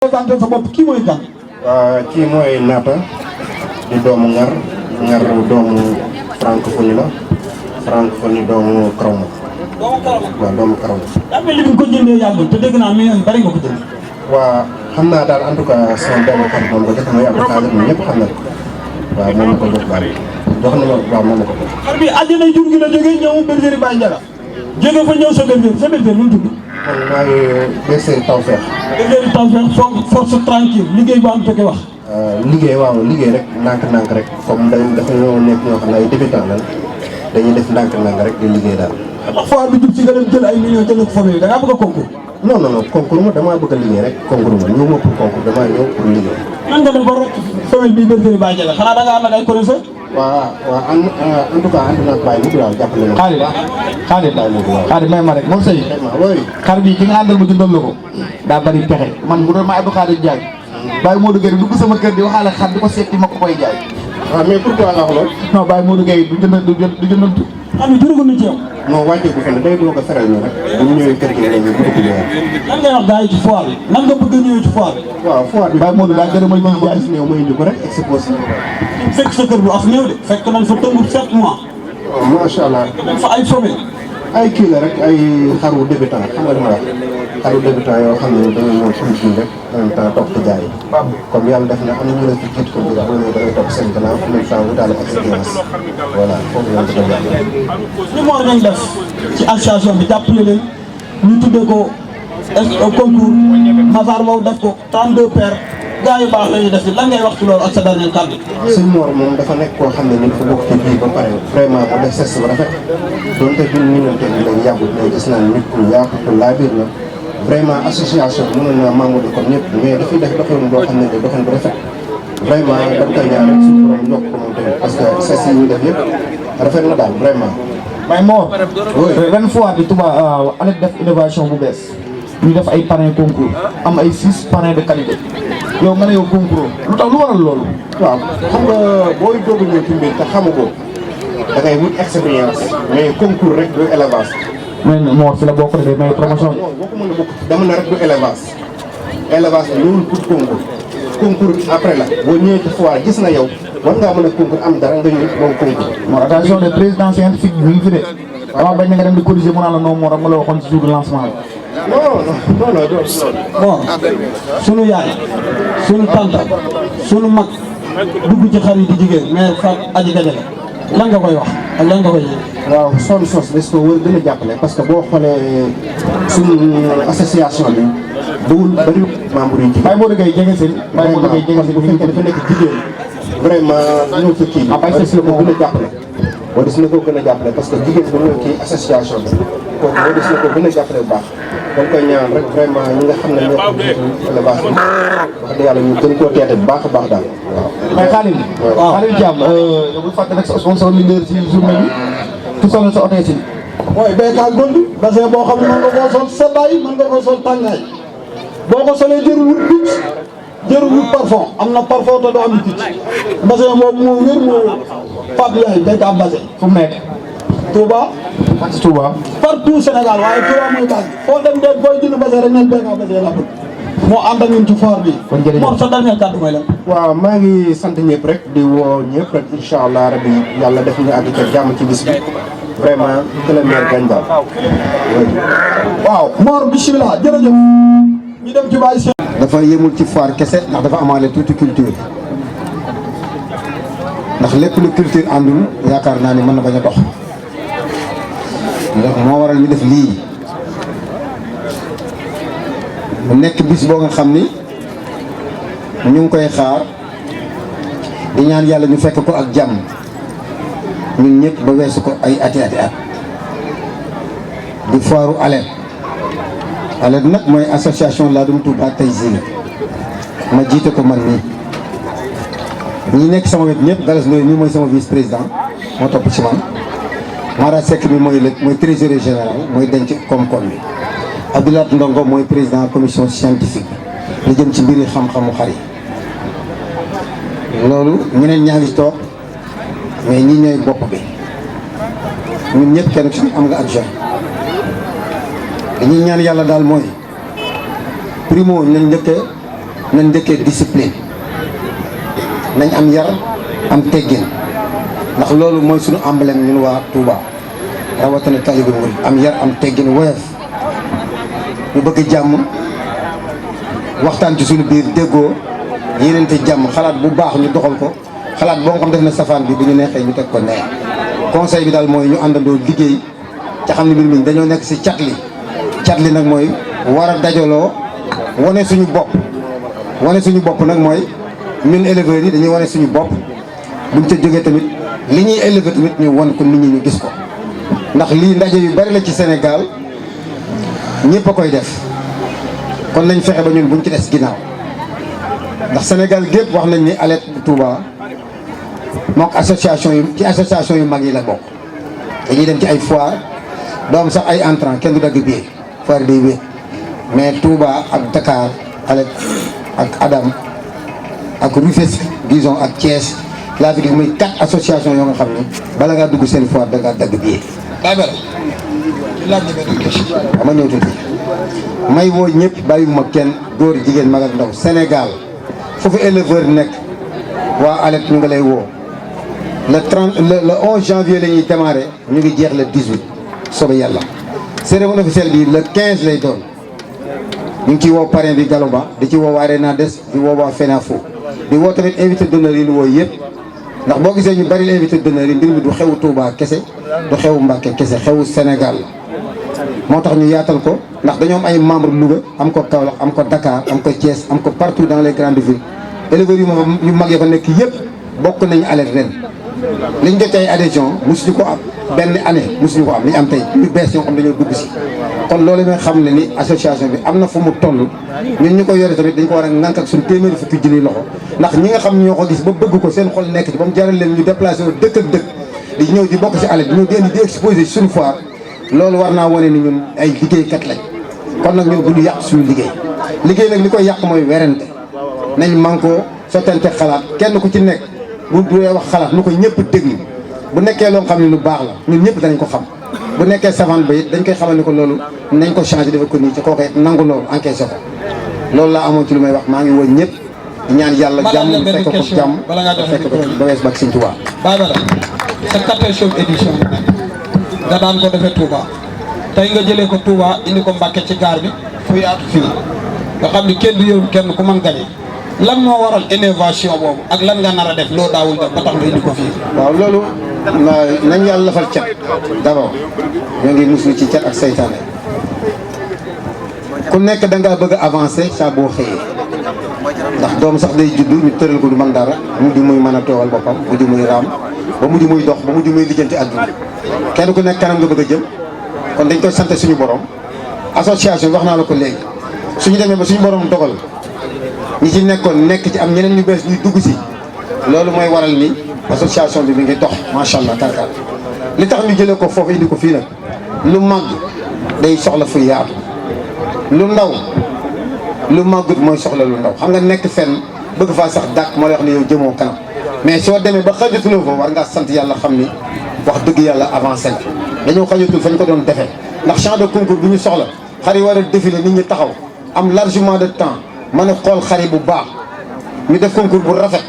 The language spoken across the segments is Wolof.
présenté sa bopp kii mooy kan. kii mooy Naata di doomu Ngar doomu francophonie la francophonie doomu Karawma. waaw doomu Karawma. daa mel ni bi nga ko jëndee yàggul te dégg naa million bari nga ko jënd. waa xam naa daal en tout cas sama benn xarit moom ko def mooy Abdou Khadir moom ñëpp xam na ko waaw moom la ko jox daal jox na ma waaw moom la ko jox. xar bi àjjana jur gi la jógee ñëw bergerie Baye Ndiaga jóge fa ñëw sa bergerie nu mu tudd. man maa ngi bergerie Tawfekh. bergerie Tawfekh force tranquille liggéey bu am fekke wax. liggéey waaw liggéey rek ndànk-ndànk rek comme dafa ñoo nekk ñoo xam ne ay débutant lan dañuy def ndànk-ndànk rek di liggéey daal. ndax foire bi jub si nga dem jël ay millions jël ko famille da ngaa bëgg a concours. non concours ma damaa bëgg a liggéey rek concours ma ñëw ma pour concours damaa ñëw pour liggéey. nan nga def ba rek famille bi bergerie Baye Ndiaga xanaa da ngaa am ay connaisseurs. waaw en tout cas ànd naa Baye Modou daal jàppale na. xaaral may ma rek moom sëy xar bi ki nga àndal ma jëndal la ko daa bari pexe man bu doon ma Abdou Khadir Diagne Baye Modou Gueye dugg sama kër di waxaale xar di ko seeti ma ko koy jaay. waaw mais pourquoi nga wax loolu. non Baye Modou Gueye du jëndantu. xam nga jërëjëf na ci yow. non wàccee ko fenn day doog a feral ñu rek bu ñu ñëwee kër gi léegi bu dugg ñëwaat. lan ngay wax gars yi ci foire bi nan nga bëgg a ñëwee ci foire bi. waaw foire bi Baye Modou daa gën a may ma gis néew ma indi ko rek exposé. fekk sa kër bu af néew de fekk nañ fa tëngu 7 mois. waaw macha allah. dañ fa ay sobe. ay kii la rek ay xaru débutant xam nga li ma wax xaru débutant yoo xam ne dañoo ñëw pour kii rek en même temps topp ci jaay comme yàlla def na am na ñu la fi jiitu ko bi boo ñëwee da ngay topp seen gannaaw en même temps wutaale expérience voilà foofu lañ ko doon jàppale. li mu war nañ def ci association bi jàppale leen ñu tuddee ko concours Mazar boobu def ko 32 paires gars yu baax la ñuy def lan ngay wax ci loolu ak sa dernier kàddu. sëñ Mor moom dafa nekk koo xam ne ni dafa bokk ci biir ba pare vraiment mu def geste bu rafet donte duñ miinante ni dañ yàggul mais gis naa nit ku yaatu ku laabir la vraiment association bi mënoon naa membre de comme ñëpp mais dafay def doxalin boo xam ne de doxalin bu rafet vraiment dañ koy ñaan rek suñu borom yokk ko moom tamit parce que geste yi ñuy def yëpp rafet na daal vraiment. Baye Mor. ren fois bi Touba année def innovation bu bees ñu def ay parrain concours am ay 6 parrains de qualité yow nga ne yow concours lu tax lu waral loolu. waaw xam nga booy doog a ñëw ci mbir te xamu ko da ngay wut expérience mais concours rek du élevage. mais Mor fi la bokk de may promotion. non boo ko mën a bokk dama ne rek du élevage élevage bi loolu pour concours bi après la boo ñëwee ci foire gis na yow war ngaa mën a concours am dara nga ñëw moom concours. Mor attention de président scientifique bi ngi fi de. waaw bañ na nga dem di corriger mu naan la non Mor ma la waxoon ci jour de lancement bi. non bon sunu yaay sunu tante sunu mag dugg ci xar yi di jigéen mais Fatou Aji Gadiaga lan nga koy wax ak lan nga koy yëg. waaw son sos des ko war gën a jàppale parce que boo xoolee suñu association bi bëggul bëri membre yi ci. Baye Modou Gueye jege seen. Baye Modou Gueye jege seen bu fekkee dafa nekk jigéen vraiment ñëw ci kii bi. Baye des na ko gën a jàppale. boo des na ko gën a jàppale parce que jigéen bu ñëw ci association bi kooku boo des na ko gën a jàppale bu baax. dañ koy ñaan rek vraiment ñi nga xam ne ñoo ko jiitu élevage bi wax dëgg yàlla ñu gën koo teete bu baax a baax daal waaw. mais Khalil. waaw Khalil Thiam yow bu fàtte nag sa sponsor leader ci journée bi ku sonal sa oto si. mooy béykat Gold bassin boo xam ne mën nga koo sol seddaay mën nga koo sol tàngaay boo ko solee jërul wut picc jërul wut parfum am na parfum te doo am picc bassin boobu moo wér moo Pape Yaay béykat bassin fu mu nekk. Touba. ak si Touba. partout Sénégal waaye Touba mooy base foo dem de booy jënd bassin rek neen béykat bassin la bëgg moo ànd ak ñun ci foire bi. kon jërëjëf moom sa dernier kàddu mooy lan. waaw maa ngi sant ñëpp rek di woo ñëpp rek incha allah rabbi yàlla def ñu àgg ca jàmm ci bis bi vraiment que le maire gagne daal. waaw Mor bisimilah jërëjëf ñu dem ci bàyyi seen. dafa yemul ci foire kese ndax dafa amaale tuuti culture ndax lépp lu culture àndul yaakaar naa ni mën na bañ a dox ndax moo waral ñu def lii mu nekk bis boo nga xam ni ñu ngi koy xaar di ñaan yàlla ñu fekk ko ak jàmm ñun ñëpp ba weesu ko ay ati at di foiru ALED ALED nag mooy association Ladoum Touba Taysir ma jiite ko man nii ñi nekk sama wet ñëpp Galas Ndoye mi mooy sama vice président moo topp ci man Mara Seck bi mooy trésorier général mooy denc koom-koom bi Abdoulaye Ndongo mooy président commission scientifique li jëm ci mbiri xam-xamu xar yi loolu ñeneen ñaa ngi toog mais ñi ñooy bopp bi ñun ñëpp kenn ci am nga adjoint dañuy ñaan yàlla daal mooy primo nañ njëkkee nañ njëkkee discipline nañ am yar am teggin ndax loolu mooy suñu emblème ñun waa Touba rawatina taalibe murid am yar am teggin woyof ñu bëgg jàmm waxtaan ci suñu biir déggoo yéenante jàmm xalaat bu baax ñu doxal ko xalaat boo nga xam def na safaan bi bu ñu neexee ñu teg ko neex conseil bi daal mooy ñu àndandoo liggéey ca xam ne mbir mi dañoo nekk si cat li nag mooy war a dajaloo wane suñu bopp nag mooy ñun éleveurs yi dañuy wane suñu bopp buñ ca jógee tamit li ñuy élever tamit ñu wan ko nit ñi ñu gis ko ndax lii ndaje yu bari la ci Sénégal ñëpp a koy def kon nañ fexe ba ñun buñ ci des ginnaaw ndax Sénégal gépp wax nañ ni Aleth bu Touba mook association yu mag yi la bokk dañuy dem ci ay foire doom sax ay entrant kenn du dagg billet foire day wéet mais Touba ak Dakar Aleth ak Adam ak Rufisque disons ak Thiès laa fi gis muy 4 associations yoo nga xam ne bala ngaa dugg seen foire da ngaa dagg billet. ma ñëw tuuti may woo ñëpp bàyyiwuma kenn góor jigéen mag ak ndaw Sénégal foofu éleveur nekk waa Aleth ñu ngi lay woo le 11 janvier la ñuy démarrer ñu ngi jeex le 18 soobee yàlla cérémonie officielle bi le 15 lay doon ñu ngi ciy woo parrain bi Galoba di ci woo waa Renades di woo waa FENAFO di woo tamit invité d'honneur yi ñu woo yëpp ndax boo gisee ñu bari invité d'honneur yi mbir mi du xewu Touba kese du xewu Mbacké kese xewu Sénégal la moo tax ñu yaatal ko ndax dañoo am ay membres Louga am ko Kaolack am ko Dakar am ko Thiès am ko partout dans les grandes villes éleveurs yu mag ya fa nekk yëpp bokk nañu Aleth ren liñ jot ay adhésion mosuñu ko am benn année mosuñu ko am li ñu am tey ñu bees ñoo xam dañoo dugg si kon loolu mooy xam ne ni association bi am na fu mu toll ñun ñu ko yore tamit dañ ko war a ŋànk ak suñu téeméeri fukki junni loxo ndax ñi nga xam ñoo ko gis ba bëgg ko seen xol nekk ci ba mu jaral leen ñu déplacé wu dëkk ak dëkk di ñëw di bokk si Aleth di ñëw di indi di exposé suñu foire loolu war naa wane ni ñun ay liggéeykat lañ kon nag ñun bu ñu yàq suñu liggéey nag li koy yàq mooy werante nañ mànkoo sottante xalaat kenn ku ci nekk bu dee wax xalaat nu ko ñëpp déglu bu nekkee loo xam ne lu baax la ñun ñëpp danañ ko xam bu nekkee savane ba it dañ koy xamal ni ko loolu nañ ko changé defal ko nii ci kooku it nangu loolu encaissé ko loolu laa amoon ci lu may wax maa ngi woon ñëpp ñaan yàlla jàmm fekk ko jàmm fekk ko ba wees bak Sëñ Tuubaa sa 14e édition nga daan ko defee Touba tey nga jëlee ko Touba indi ko Mbacké ci gaar bi fu yaatu fii nga xam ni kenn du yërëm kenn ku mën gañe lan moo waral innovation boobu ak lan nga nar a def loo daawul def ba tax nga indi ko fii. waaw loolu nañ yàlla lafal cat d'abord ñoo ngi muslu ci cat ak saytaane ku nekk da ngaa bëgg a avancer saa boo xëyee ndax doom sax day juddu ñu tëral ko du man dara mujj muy mën a toogal boppam mujj muy raam ba mujj muy dox ba mujj muy lijjanti àdduna kenn ku nekk kanam nga bëgg a jëm kon dañ koy sant suñu borom association wax naa la ko léegi suñu demee ba suñu borom dogal ñi ci nekkoon nekk ci am ñeneen ñu bees ñuy dugg si loolu mooy waral ni association bi mi ngi dox macha allah karkar li tax ñu jëlee ko foofu indi ko fii nag lu màgg day soxla fu yaatu lu ndaw lu màggut mooy soxla lu ndaw xam nga nekk fenn bëgg faa sax dàq moo lay wax ne yow jëmoo kanam mais soo demee ba xajatuloo fa war ngaa sant yàlla xam ni wax dëgg yàlla avancé na dañoo xajatul fañ ko doon defee ndax champ de concours bu ñu soxla xar yi war a défilé nit ñi taxaw am largement de temps mën a xool xar yi bu baax ñu def concours bu rafet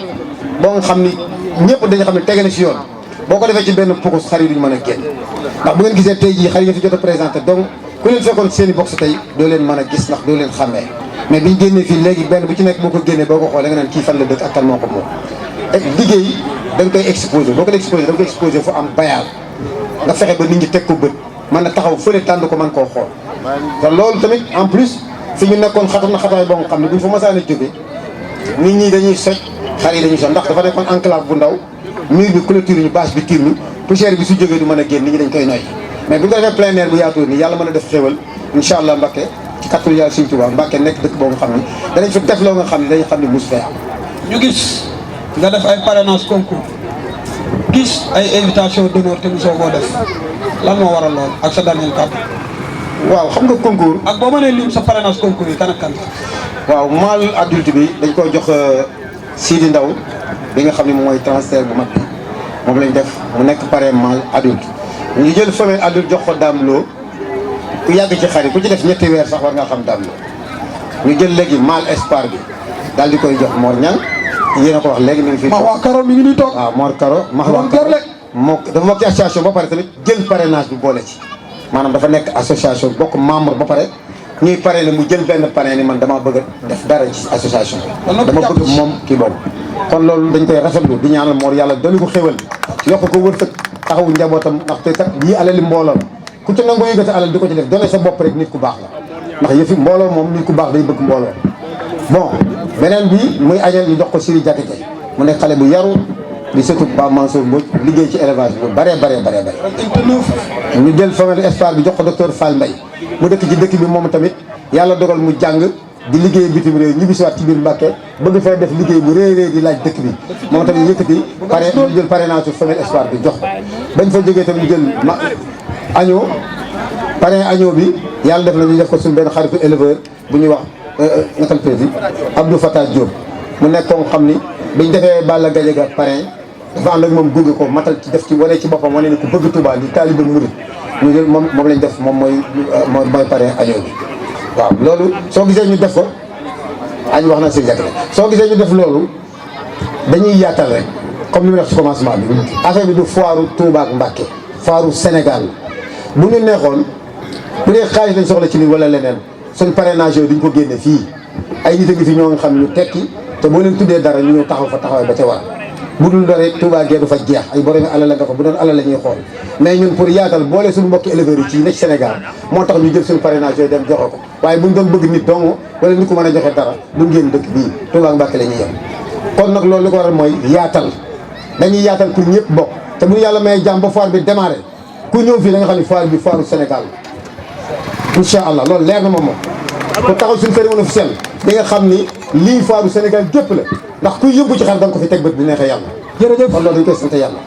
boo nga xam ni ñëpp dañu xam ne tege na si yoon boo ko defee ci benn pokos xar yi duñu mën a génn ndax bu ngeen gisee tey jii xar yi nga fi jot a présenté donc ku leen fekkoon seen i box tey doo leen mën a gis ndax doo leen xàmmee mais biñ génnee fii léegi benn bu ci nekk boo ko génnee boo ko xoolee nga naan kii fan la dëkk ak kan moo ko moom liggéey da nga koy exposé boo ko exposé da nga koy exposé fu am bayaal nga fexe ba nit ñi teg ko bët mën na taxaw fële tànn ko mën koo xool te loolu tamit en plus fi ñu nekkoon xatat na xataay boo nga xam ne buñ fa masaan a jóge nit ñi dañuy soj xar yi dañuy soj ndax dafa nekkoon enclave bu ndaw mur bi clôture ñu bâche bi tiir ñu poussière bi su jógee du mën a génn nit ñi dañ koy noyyi mais bu ñu ko defee plein air bu yaatoo nii yàlla mën a def xéwal incha allah Mbacké ci kattanu yàlla Sëñ Tuubaa Mbacké nekk dëkk boo nga xam ne danañ fi def loo nga xam ne dañu xam ne mus fee am ñu gis nga def ay parrainage concours gis ay invitation d'honneur te mosoo koo def lan moo waral lool ak sa dernier kàddu. waaw xam nga concours ak boo mënee lim sa parrainage concours yi kan ak kan. waaw mâle adulte bi dañ koy jox Sidi Ndaw bi nga xam ne moom mooy transfert bu mag bi moom lañ def mu nekk parrain mâle adulte ñu jël femelle adulte jox ko Dame Lo ku yàgg ci xar yi ku ci def ñetti weer sax war nga xam Dame Lo ñu jël léegi mâle espoir bi daal di koy jox Mor Niang yéen a ko wax léegi mi ngi fi. ma waa Karo mi ngi nii toog. waaw Mor Karo. ma Mor Karo moo dafa bokk ci association ba pare tamit jël parrainage bi boole ci maanaam dafa nekk association bokk membre ba pare ñuy parrainé mu jël benn parrain ni man damaa bëgg a def dara ci association bi. dama bëgg moom kii boobu. kon loolu dañ koy rafetlu di ñaanal Mor yàlla dolli ko xéwal yokk ko wërsëg taxawu njabootam ndaxte kat lii alali mbooloo la ku ci nangoo yëngati alal di ko ci def doone sa bopp rek nit ku baax la ndax yëfi mbooloo moom nit ku baax day bëgg mbooloo. bon beneen bi muy añal ñu jox ko Siri Diakité mu nekk xale bu yaru di surtout Ba Mansour Mbodj liggéey ci élevage bu bare ñu jël famille espoir bi jox ko docteur Fall Mbaye mu dëkk ci dëkk bi moom tamit yàlla dogal mu jàng di liggéey bitim réew ñibbi si waat ci biir Mbàkke bëgg fay def liggéey bu réy di laaj dëkk bi moom tamit yëkkati ñu jël parrainage su famille espoir bi jox ko bañ fa jógee tamit ñu jël agneau parrain agneau bi yàlla def na ñu def ko suñu benn xaritu éleveur bu ñuy wax nakal prési Abdou Fatah Diop mu nekk ko xam ni biñ defee Balla Gadiaga parrain dafa ànd ak moom gunge ko matal ci def ci wane ci boppam wane ni ku bëgg Touba li taaliba murid ñu jël moom lañ def moom mooy parrain agneau bi waaw loolu soo gisee ñu def ko añ wax na si jàkkale soo gisee ñu def loolu dañuy yaatal rek comme ni mu def ci commencement bi affaire bi du foiru Touba ak Mbacké foiru Sénégal bu ñu neexoon bu dee xaalis lañ soxla ci lii wala leneen suñ parrainage yooyu duñ ko génne fii ay nit a ngi fi ñoo nga xam ñu tekki te boo leen tuddee dara ñu ñëw taxaw fa taxawaay ba ca war bu dul dara Touba gee du fa jeex ay borom alal la nga fa bu doon alal la ñuy xool mais ñun pour yaatal boole suñu mbokki éleveurs yi ci nekk Sénégal moo tax ñu jël suñu parrainage yooyu dem joxe ko waaye buñ doon bëgg nit dong wala nit ku mën a joxe dara duñ génn dëkk bii Touba ak Mbacké la ñuy yem kon nag loolu li ko waral mooy yaatal dañuy yaatal pour ñëpp bokk te bu yàlla may jàmm ba foire bi démarré ku ñëw fii da nga xam ne foire bi foiru Sénégal incha allah loolu leer na ma moom ku taxaw suñu cérémonie officielle di nga xam ni lii foiru Sénégal gépp la ndax kuy yëngu ci xar da nga ko fi teg bët bi neexee yàlla. jërëjëf kon loolu dañ koy sant yàlla.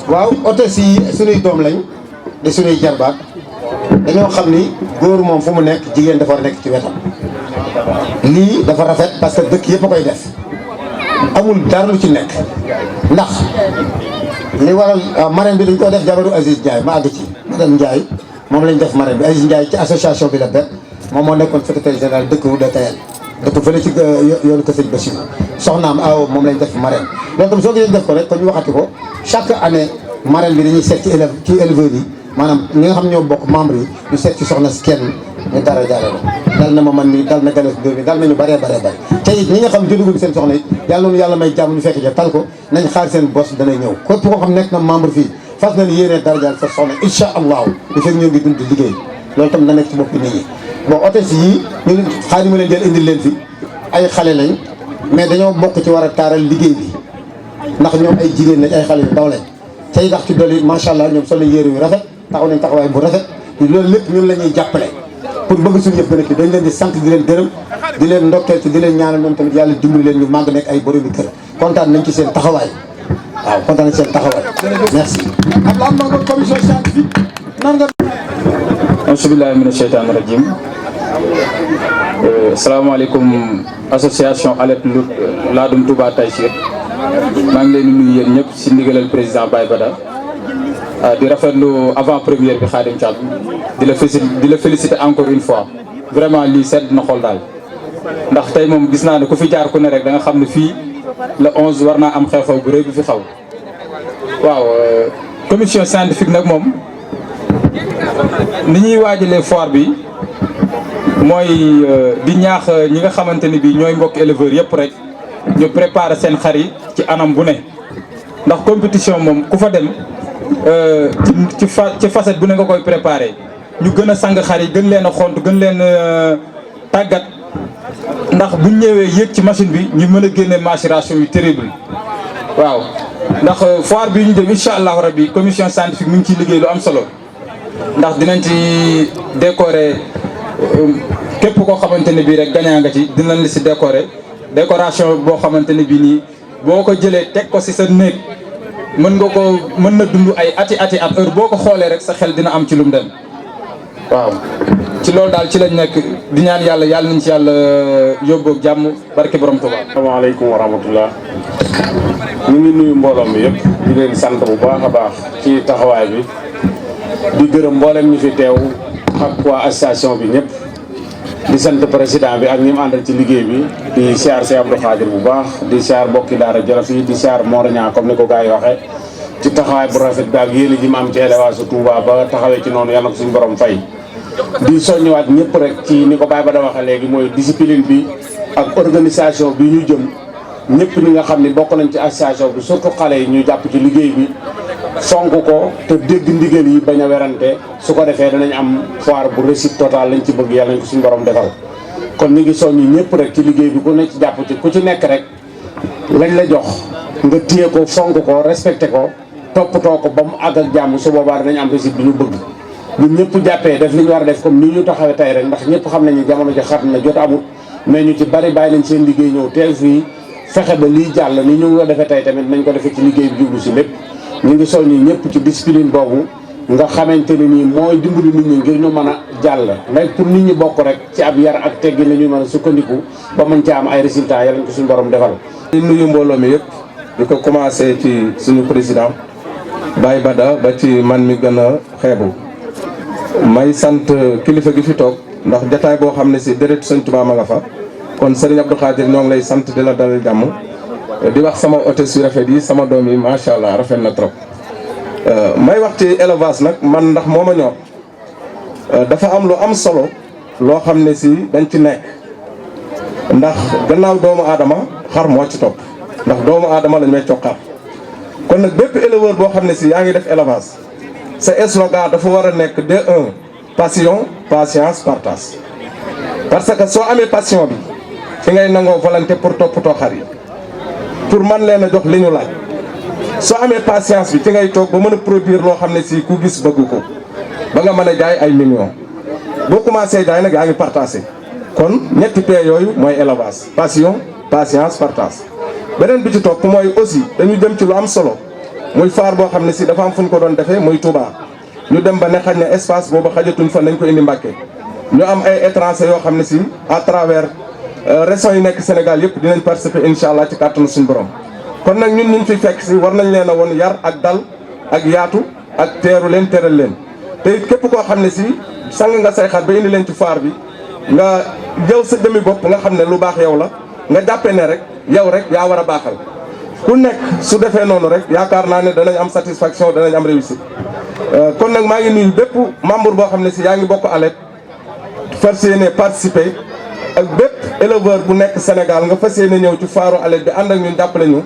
waaw hôtesse yi suñuy doom lañ di suñuy jarbaat dañoo xam ni góor moom fu mu nekk jigéen dafa war nekk ci wetam. lii dafa rafet parce que dëkk yëpp a koy def amul dara lu ci nekk ndax li waral marraine bi dañ ko def jabaru Aziz Ndiaye ma àgg ci madame Ndiaye moom lañ def marraine bi Aziz Ndiaye ci association bi la bet moom moo nekkoon secrétaire général dëkk wu DTL dëkk fële ci yoonu Kër Sëñ Bassirou soxnaam aw moom lañ def marraine loolu tam soo gisee def ko rek kon ñu waxati ko chaque année marraine bi dañuy seet ci éleveurs yi maanaam ñi nga xam ñoo bokk membre yi ñu seet ci soxna si kenn ñu dara jaare la dal na ma man mi dal na Galas Ndoye mi dal nañu bëree te it ñi nga xam jotagul seen soxna it yàlla noonu yàlla may jàmm ñu fekk ja tal ko nañ xaar seen bos dana ñëw képp koo xam nekk na membre fii fas na ni yéenee dara jaal sa soxna incha allahu li fekk ñoo ngi dund di liggéey loolu tam na nekk ci boppi nit ñi bon hôtesse yi ñu xaar ma leen jël indil leen fi ay xale lañ mais dañoo bokk ci war a taaral liggéey bi ndax ñoom ay jigéen lañ ay xale yu ndaw lañ tey ndax ci dolli macha allah ñoom sol nañ yére yu rafet taxaw nañ taxawaay bu rafet loolu lépp ñun la ñuy jàppale pour bëgg suñu yëpp gën a kii dañ leen di sant di leen gërëm di leen ndokkeel ci di leen ñaanal ñoom tamit yàlla dimbali leen ñu màgg nekk ay boromi kër kontaan nañ ci seen taxawaay waaw kontaan nañ ci seen taxawaay merci Abdoulaye Mbengue commission scientifique nan nga Auzubillahi mina sheytaani rajim asalaamaaleykum association Alerte Ladoum Touba Taïsir maa ngi leen di nuyu yéen ñëpp si ndigalal président Baye Bada di rafetlu avant première bi Khadim Thiam di la féliciter encore une fois vraiment lii sedd na xol daal ndax tey moom gis naa ne ku fi jaar ku ne rek da nga xam ne fii le 11 war naa am xew-xew bu rëy bu fi xaw waaw commission scientifique nag moom ni ñuy waajalee foire bi mooy di ñaax ñi nga xamante ni bii ñooy mbokk éleveurs yëpp rek ñu préparer seen xar yi ci anam bu ne ndax compétition moom ku fa dem ci facette bu ne nga koy préparer ñu gën a sang xar yi gën leen a xont gën leen tàggat ndax buñ ñëwee yéeg ci machine bi ñu mën a génne maturation yu terrible waaw ndax foire bi ñu dem incha allahu rabbi commission scientifique mi ngi ciy liggéey lu am solo ndax dinañ ci décorer képp koo xamante ne bii rek gañaa nga ci dinañ la si décorer décoration boo xamante ne bii nii boo ko jëlee teg ko si sa néeg mën na dund ay ati at heure boo ko xoolee rek sa xel dina am ci lu mu dem waaw ci loolu daal ci lañ nekk di ñaan yàlla yàlla nañ ci yàlla yóbboog jàmm barke borom Tuubaa. asalaamaaleykum wa rahmatullah ñu ngi nuyu mbooloo mi yëpp di leen sant bu baax a baax ci taxawaay bi di gërëm mboolem ñu fi teew ak waa association bi ñëpp di sant président bi ak ñi mu àndal ci liggéey bi di siyaar si Abdou Khadir bu baax di siyaar bokki daara Jolof yi di siyaar Mor Niang comme ni ko gars yi waxee ci taxawaay bu rafet bi ak yéen ji ma am ci élevage Touba ba taxawee ci noonu yàlla na ko suñu borom fay. di soññiwaat ñëpp rek ci ni ko Baye Bada waxee léegi mooy discipline bi ak organisation bi ñu jëm ñëpp ñi nga xam ne bokk nañ ci association bi surtout xale yi ñu jàpp ci liggéey bi fonk ko te dégg ndigal yi bañ a werante su ko defee danañ am foire bu réussite totale lañ ci bëgg yàlla nañ ko suñu borom defal. kon ñu ngi soññi ñëpp rek ci liggéey bi ku nekk ci jàpp ci ku ci nekk rek lañ la jox nga téye ko fonk ko respecté ko toppatoo ko ba mu àgg ak jàmm su boobaa danañ am réussite bi ñu bëgg. ñun ñëpp jàppee def li ñu war a def comme ni ñu taxawee tey rek ndax ñëpp xam nañu jamono ji xat na jot amul mais ñu ci bari bàyyi nañ seen liggéey ñëw teel fii fexe ba lii jàll ni ñu ko defee tey tamit nañ ko defee ci liggéey bi jublu si lépp. ñu ngi soññi ñëpp ci discipline boobu nga xamante ne nii mooy dimbali nit ñi ngir ñu mën a jàll mais pour nit ñi bokk rek ci ab yar ak teggin la ñuy mën a sukkandiku ba mën ca am ay résultats yàlla ñu ko suñu borom defal. di nuyu mbooloo mi yëpp di ko commencé ci suñu président Baye Bada ba ci man mi gën a xeebu. may sant kilifa gi fi toog ndax jataay boo xam ne si déret Sëñ Tuubaa ma nga fa kon Serigne Abdou Khadir ñoo ngi lay sant di la dalal jàmm di wax sama hôtesse yu rafet yi sama doom yi macha allah rafet na trop. may wax ci élevage nag man ndax moo ma ñor dafa am lu am solo loo xam ne si dañ ci nekk ndax gannaaw doomu aadama xar moo ci topp ndax doomu aadama lañ may coqaar kon nag bépp éleveur boo xam ne si yaa ngi def élevage. sa slogan dafa war a nekk de un passion patience partage parce que soo amee passion bi fi ngay nangoo volonté pour toppatoo xar yi pour man leen a jox li ñu laaj soo amee patience bi ci ngay toog ba mën a produire loo xam ne si ku gis bëgg ko ba nga mën a jaay ay millions boo commencé jaay nag yaa ngi partagé kon ñetti P yooyu mooy élevage passion patience partage beneen bi ci topp mooy aussi dañu jëm ci lu am solo muy faar boo xam ne si dafa am fu ñu ko doon defee muy Touba ñu dem ba ne xaj na espace boobu xajatuñ fa nañ ko indi Mbàkke ñu am ay étranger yoo xam ne si à travers régions yi nekk Sénégal yëpp dinañ participer incha allah ci kàttanu suñu borom. kon nag ñun ñu fi fekk si war nañ leen a woon yar ak dal ak yaatu ak teeru leen teral leen te it képp koo xam ne si sang nga say xar ba indi leen ci faar bi nga jël sa demi bopp nga xam ne lu baax yow la nga jàppee ne rek yow rek yaa war a baaxal. ku nekk su defee noonu rek yaakaar naa ne danañ am satisfaction danañ am réussite kon nag maa ngi nuyu bépp membre boo xam ne si yaa ngi bokk ALED fas yéene participer ak bépp éleveur bu nekk Sénégal nga fas yéene ñëw ci faaru ALED bi ànd ak ñun jàppale ñu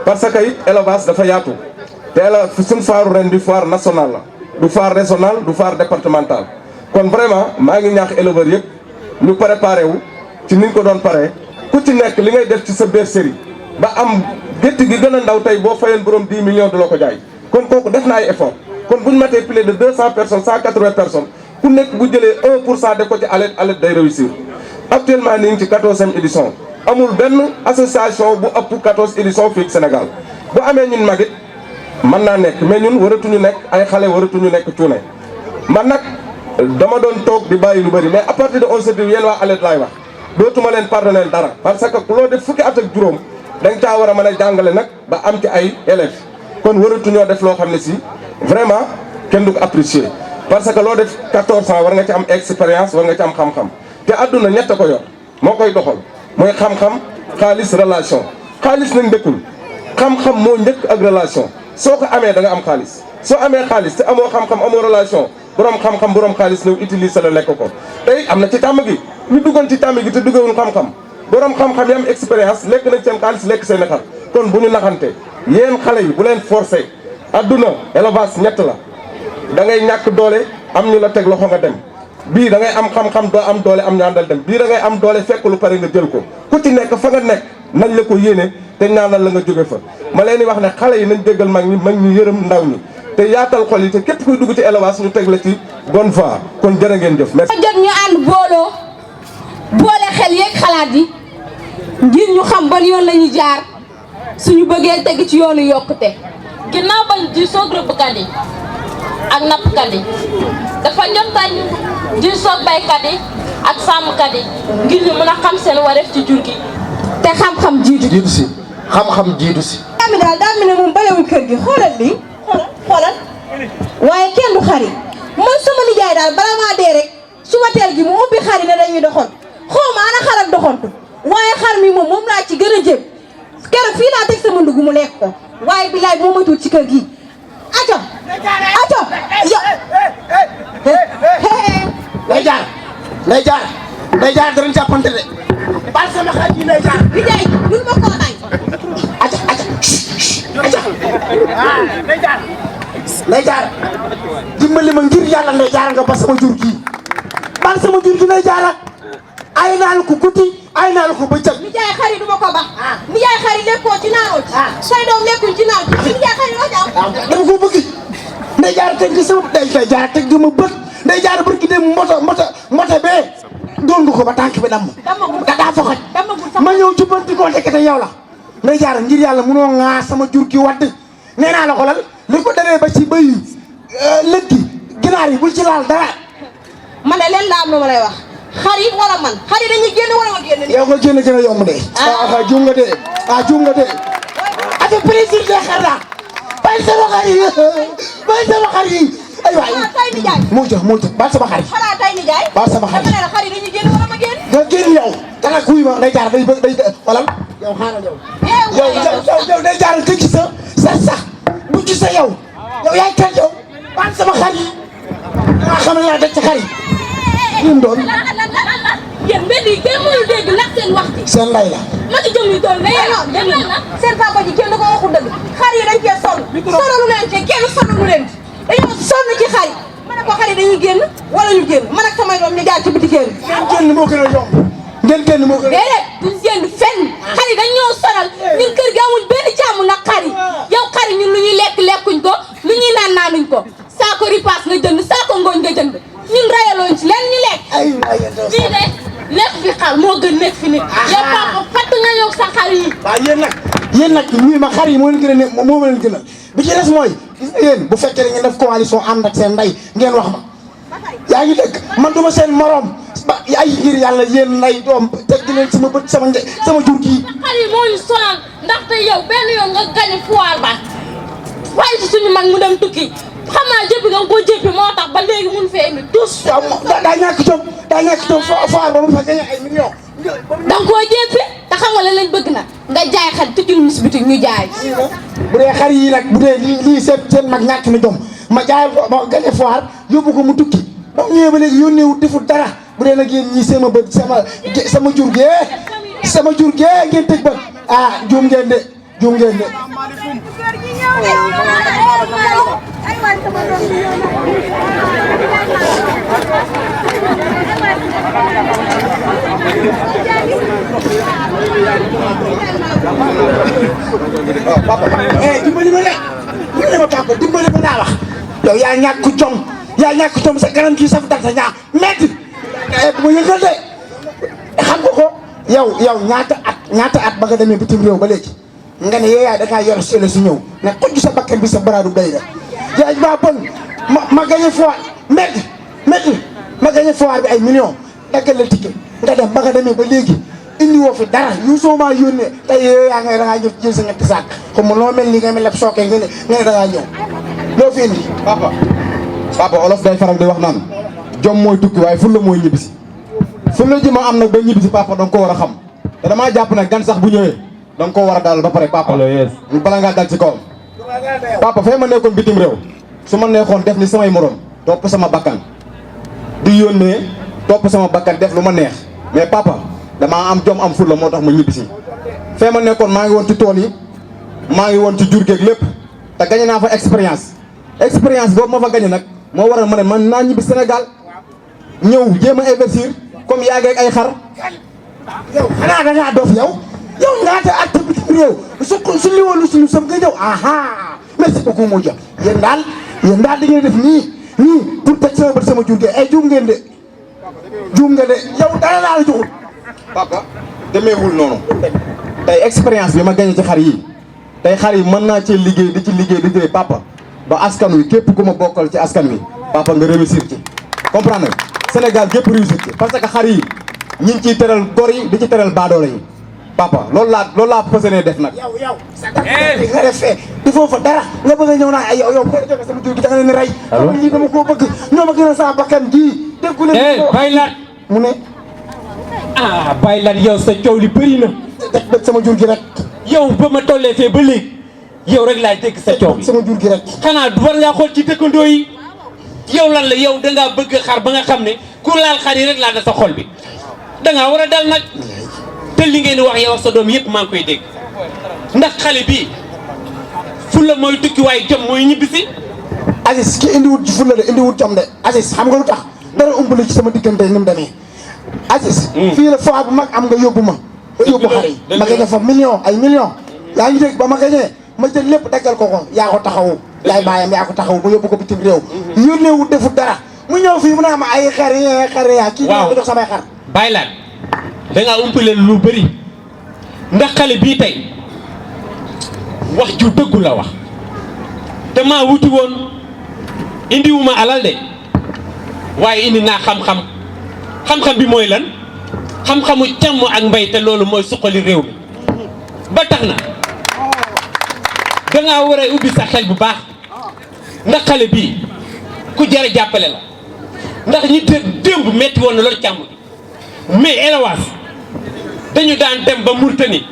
parce que it élevage dafa yaatu te suñ faaru ren bi foire nationale la du foire régional du foire départemental kon vraiment maa ngi ñaax éleveur yëpp ñu préparé wu ci niñ ko doon paree ku ci nekk li ngay def ci sa bergerie ba am gétt gi gën a ndaw tey boo fayoon borom 10 millions du la ko jaay kon kooku def na ay effort kon bu ñu matee plus de 200 personnes 180 personnes ku nekk bu jëlee 1% def ko ci ALED day réussir. actuellement ni ngi ci 14e édition amul benn association bu ëpp 14 éditions fii Sénégal bu amee ñun magit mën naa nekk mais ñun waratuñu nekk ay xale waratuñu nekk cuune man nag dama doon toog di bàyyi lu bëri mais à partir de aujourd'hui yéen waa ALED laay wax dootuma leen pardonner dara parce que loo def fukki at ak juróom dañ caa war a mën a jàngale nag ba am ci ay élèves kon waratuñoo def loo xam ne si vraiment kenn du ko apprécier parce que loo def 14 ans war nga ci am expérience war nga ci am xam-xam te àdduna ñett ko yor moo koy doxal mooy xam-xam xaalis relation xaalis nañ dëkkul xam-xam moo njëkk ak relation soo ko amee da nga am xaalis soo amee xaalis te amoo xam-xam amoo relation borom xam-xam borom xaalis ñëw utilise la lekk ko tey am na ci tàmm gi ñu duggoon ci tàmm gi te duggewuñ xam-xam borom xam-xam yi am expérience lekk nañ seen xaalis lekk seen i xar kon bu ñu naxante yéen xale yi bu leen forcé adduna élevage ñett la da ngay ñàkk doole am ñu la teg loxo nga dem bii da ngay am xam-xam doo am doole am ñu àndal dem bii da ngay am doole fekk lu pare nga jël ko ku ci nekk fa nga nekk nañ la ko yéene te ñaanal la nga jóge fa ma leen di wax ne xale yi nañ déggal mag ñi yërëm ndaw ñi te yaatal xol yi te képp kuy dugg ci élevage ñu teg la ci bonne voie kon jërë ngeen jëf merci. jot ñu ànd booloo boole xel yeeg xalaat yi ngir ñu xam ban yoon lañu jaar suñu bëggee teg ci yoonu yokkute. ginnaaw bañ di soog rëbbkat yi ak nappkat yi dafa jot tañ di soog baykat yi ak sàmmkat yi ngir ñu mën a xam seen wareef ci jur gi te xam-xam jiitu si xam-xam jiitu si. mi daal daa mel ne moom balewul kër gi xoolal lii xoolal waaye kenn du xari man sama nijaay daal bala maa dee rek suba teel gi mu ubbi xari ne dañuy doxoon xaw ma ana xar ak doxantu waaye xar mi moom laa ci gën a jëm keroog fii laa teg sama ndugg mu lekk ko waaye bilaay moo ma tuut ci kër gi aco yo Ndey Jaar dara jàppante de bal sama xar yi Ndey Jaar nijaay bul ma koo bañ Ndey Jaar dimbali ma ngir yàlla Ndey Jaar nga ba sama jur gi bal sama jur gi Ndey Jaar ay naa la ko guddi ay naa la ko bëccëg nijaay xari du ma ko bax nijaay xari lekkoo ci naanoo ci say doom lekkuñ ci naaw ci nijaay xari loo ci am dama ko bëgg Ndey Jaar teg gi sama Ndey Jaar teg gi ma bët Ndey Jaar barki dem moto bee doon nga ko ba tànk bi damm daa foxaj ma ñëw jubbanti ko ndekete yow la Ndey Jaar ngir yàlla munoo ŋaa sama jur gi wadd nee naa la xolal li ko daree ba ci bëy yi lëg gi ginaar yi bul ci laal dara man de leen laa am lu ma lay wax xari wala man xari dañuy génn wala ma génn yow nga génn gën a yomb de juum nga de juum nga de avec plaisir de xar la bay sama xar yi ay waay tay nijaay moo tax baal sama xar yi xanaa tay nijaay baal sama xar yi dama ne la xari dañuy génn wala ma génn nga génn yow danga kuy ma Ndey Jaar day xolal yow xaaral yow Ndey Jaar nga gis sa sax bu gis sa yow yaay kan yow baal sama xar yi maa xam ne laa daj ci xar yi ñu doon yéen mbedd yi kenn mënul dégg ndax seen wax ji seen lay la ma ci jëm yi toll na yéen dem la seen papa ji kenn da ko waxul dëgg xar yi dañ cee sonn sonnalu leen ci kenn sonnalu leen ci dañoo sonn ci xar yi ma ne ko xar yi dañuy génn wala ñu génn man ak samay doom ñu jaar ci biti génn ngeen génn moo gën a yomb ngeen génn moo gën a déedéet duñ génn fenn xar yi dañ ñoo sonal ñun kër gi amul benn jàmm nag xar yi yow xar yi ñun lu ñuy lekk lekkuñ ko lu ñuy naan naanuñ ko saako ripaas nga jënd saako ngooñ nga jënd ñun rayalooñ ci leen ñu lekk lii de lekk fi xar moo gën nekk fi nit yow papa fatt nga ñëw sa xar yi waaw yéen nag ñuy ma xar yi moo leen gën a ne moo ma leen gën a bi ci des mooy gis nga yéen bu fekkee ne ngeen def coalition ànd ak seen ndey ngeen wax ma yaa ngi dëgg man duma seen morom ba ay ngir yàlla yéen nday doom teg leen sama bët sama jur gi xar yi moo ñu sonal ndaxte yow benn yoon nga gañe foire ba waaye ci suñu mag mu dem tukki xam naa jëppi nga ko jëppi moo tax ba léegi mun fee indi tous daa ñàkk jom foire ba mu fa gañe ay millions danga koo jëppi te xam nga lan lañ bëgg nag nga jaay xar tëjul mis bitik ñu jaay bu dee xar yi nag bu dee lii seen mag ñàkk na jom ma jaay ko ma gañe foire yóbbu ko mu tukki ba mu ñëwee ba léegi yónnee wu deful dara bu dee nag yéen ñii sama bët sama jur gee ngeen tëj bët juum ngeen de papa dimbali ma papa dimbali ma daa wax yow yaa ñàkk jom sa kanam gi saf dal sa ñaa metti bu ma yëngal de xam nga ko yow ñaata at ba nga demee bitim réew ba léegi nga ne yow yaa da ngaa yor sele si ñëw ne xujj sa bakkan bi sa baraadu day la jaaj ba bon ma gañe foire metti ma gañe foire bi ay millions daggal la ticket nga dem ba nga demee ba léegi indi woo fi dara yu soo maa yónnee tey yow yaa nga da ngaa jël sa ñetti saak comme loo mel ni nga mel ne sookee nga ne da ngaa ñëw loo fi indi papa olof day faral di wax naan jom mooy tukki waaye fulla mooy ñibbisi fulla ji ma am nag ba ñibbisi papa danga ko war a xam te damaa jàpp nag gan sax bu ñëwee danga ko war a dalal ba pare papa bala ngaa dal ci kawam papa fee ma nekkoon bitim réew su ma neexoon def ni samay morom topp sama bakkan di yónnee topp sama bakkan def lu ma neex mais papa damaa am jom am fulla moo tax ma ñibbisi fee ma nekkoon maa ngi woon ci tool yi maa ngi woon ci jur geeg lépp te gañe naa fa expérience boobu ma fa gañe nag moo waral ma ne man naa ñibbi Sénégal ñëw jéem a investir comme yaa ngi ak ay xar yow xanaa da ngaa dof yow ñaata at bitim réew su li woon suñu sam nga ñëw merci beaucoup moo jëm yéen daal di ngeen def nii pour teg sama bët sama jur gi ay juum ngeen de yow dara laa la joxul papa demeewul noonu tey expérience bi ma gañe ci xar yi tey xar yi mën naa cee liggéey di ci papa ba askan wi képp ku ma bokkal ci askan wi papa nga réussir ci comprendre Sénégal gépp réussite parce que xar yi ñi ngi ciy teral gor yi di ci teral baadoole yi papa loolu laa fas yéene def nag. yow sa gàtt nga def fee di foofu dara nga bëgg a ñëw naa ay yow boo joxe sama jiw gi da nga leen rey. allo lii dama koo bëgg ñoo ma gën a saa bakkan ji. déggu leen bàyyi laat mu ne. bàyyi laat yow sa coow li bëri na. def bëgg sama jur gi rek. yow ba ma tollee fee ba léegi yow rek laay dégg sa coow bi. sama jur gi rek. xanaa war ngaa xool ci dëkkandoo yi yow lan la yow dangaa bëgg xar ba nga xam ne ku laal xar yi rek laal na sa xol bi dangaa war a dal nag te li ngeen di wax yow sa doom yëpp maa ngi koy dégg ndax xale bii fulla mooy tukki waaye jom mooy ñibbisi. Aziz ki indiwut ci fulla de indiwut jom de Aziz xam nga lu tax dara umbali ci sama diggante ni mu demee Aziz. fii la fois bu mag am nga yóbbu ma. yóbbu xar yi ma gañe fa ay millions yaa ngi dégg ba ma gañee ma jël lépp daggal ko yaa ko taxawu yaay baayam yaa ko taxawu ba yóbbu ko bitim réew. yónneewut defut dara mu ñëw fii mu naa ma ay xar yaa kii yaa ko jox samay xar. bàyyi laat dangaa umpale lu bëri ndax xale bii tey wax ju dëggu la wax te maa wuti woon indiwuma alal de waaye indi naa xam-xam bi mooy lan xam-xamu càmm ak mbay te loolu mooy suqali réew mi ba tax na dangaa war a ubbi sa xel bu baax ndax xale bii ku jar a jàppale la ndax ñi démb metti woon na loolu càmm gi mais élevage dañu daan dem ba Mauritanie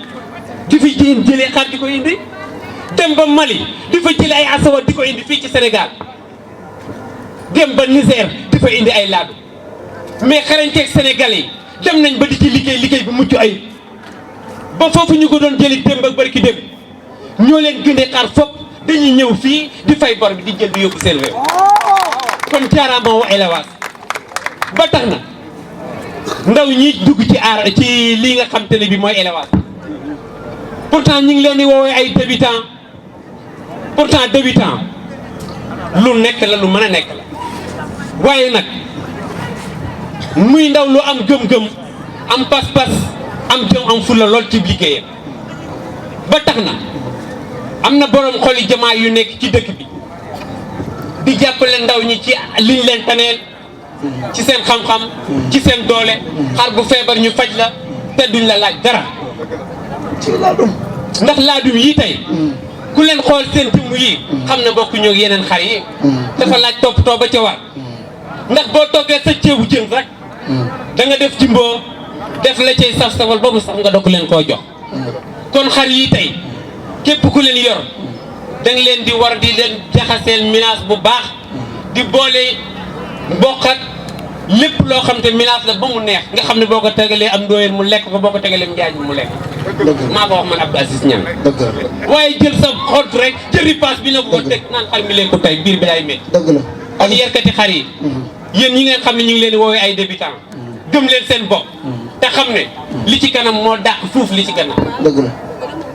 di fi jëlee xar di ko indi dem ba Mali di fa jëlee ay asawa di ko indi fii ci Sénégal dem ba Niger di fa indi ay laadu mais xarañteeg Sénégal yi dem nañ ba di ci liggéey bu mucc ayib ba foofu ñu ko doon jëli démb ak barki démb ñoo leen gënee xar fopp dañuy ñëw fii di fay bor bi di jël di yóbbu seen réew kon jaaraama wa élevage ba tax na ndaw ñi dugg ci lii nga xam te ne bi mooy élevage pourtant ñu ngi leen di woowee ay débutant pourtant débutant lu nekk la lu mën a nekk la waaye nag muy ndaw lu am gëm-gëm am pas-pas am jom am fulla lool ci liggéeyam ba tax na am na borom xoli jamaa yu nekk ci dëkk bi di jàppale ndaw ñi ci liñ leen taneel ci seen xam-xam ci seen doole xar bu feebar ñu faj la te duñ la laaj dara ndax laadum yi tey ku leen xool seen jëmm yi xam ne bokku ñoo yeneen xar yi dafa laaj toppatoo ba ca war ndax boo toggee sa ceebu jën rek da nga def jimboo def la cay saf-safal boobu sax nga dokk leen koo jox kon xar yi tey képp ku leen yor da nga leen di war di leen jaxaseel mélange bu baax di boole mboq ak lépp loo xam te mélange la ba mu neex nga xam ne boo ko tegalee am ndóoyeen mu lekk ko boo ko tegalee njaay mu lekk maa ko wax man Abdou Aziz Niang waaye jël sa xont rek jël ripaas bi na ko teg naan xar mi leen ko tey biir bi day métti ak yerkati xar yi yéen ñi ngeen xam ne ñu ngi leen di woowee ay débutant gëm leen seen bopp te xam ne li ci kanam moo dàq fuuf li ci kanam dëgg la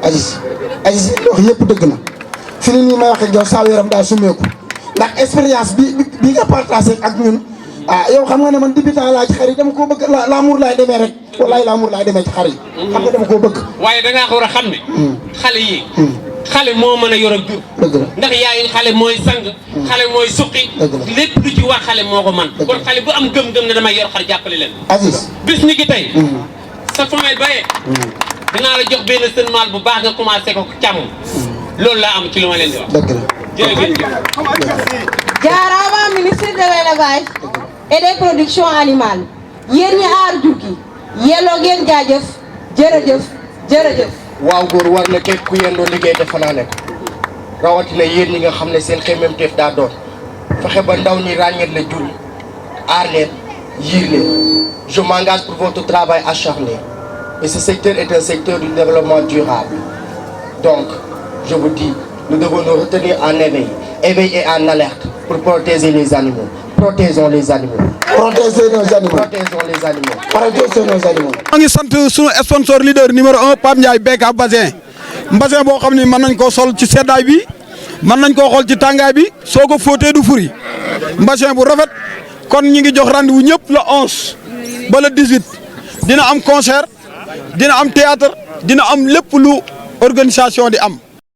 Aziz wax yëpp dëgg na fi ni nii may wax ak yow saa yaram daa sumeeku ndax expérience bi nga partagé ak ñun yow xam nga ne man débutant laa ci xar yi dama koo bëgg l'amour laay demee rek wallaay l'amour laay demee ci xar yi xam nga dama koo bëgg waaye dangaa war a xam ne xale yi xale moo mën a yor ak jur ndax yaayu xale mooy sang xale mooy suqi lépp lu ci wax xale moo ko man kon xale bu am gëm-gëm ne damay yor xar jàppale leen Aziz bis ni ki tey sa femelle bayee dinaa la jox benn sën maal bu baax nga commencé ko càmm loolu laa am ci lu ma leen di wax jërëjëf jaaraama ministre de l'élevage et des productions animales yéen ñi aar jur gi yelloo ngeen jaajëf jërëjëf waaw góor war na képp ku yendoo liggéey te fanaane ko rawatina yéen ñi nga xam ne seen xemmemteef daa doon fexe ba ndaw ñi ràññeet la jur aar leen yiir leen je m'engage pour votre travail acharné et ce secteur est un secteur du développement durable donc je vous dis nous devons nous retenir en éveil et en alerte pour protéger les animaux protégeons les animaux. protéger nos animaux. protégeons les animaux. protéger nos animaux. maa ngi sant sunu sponsor leader numéro 1 Pape Ndiaye BK Bassin boo xam ni mën nañ koo sol ci seddaay bi mën nañ koo xool ci tàngaay bi soo ko fóotee du furi bassin bu rafet kon ñi ngi jox rendez-vous ñëpp le 11 ba le 18 dina am concert dina am théâtre dina am lépp lu organisation di am.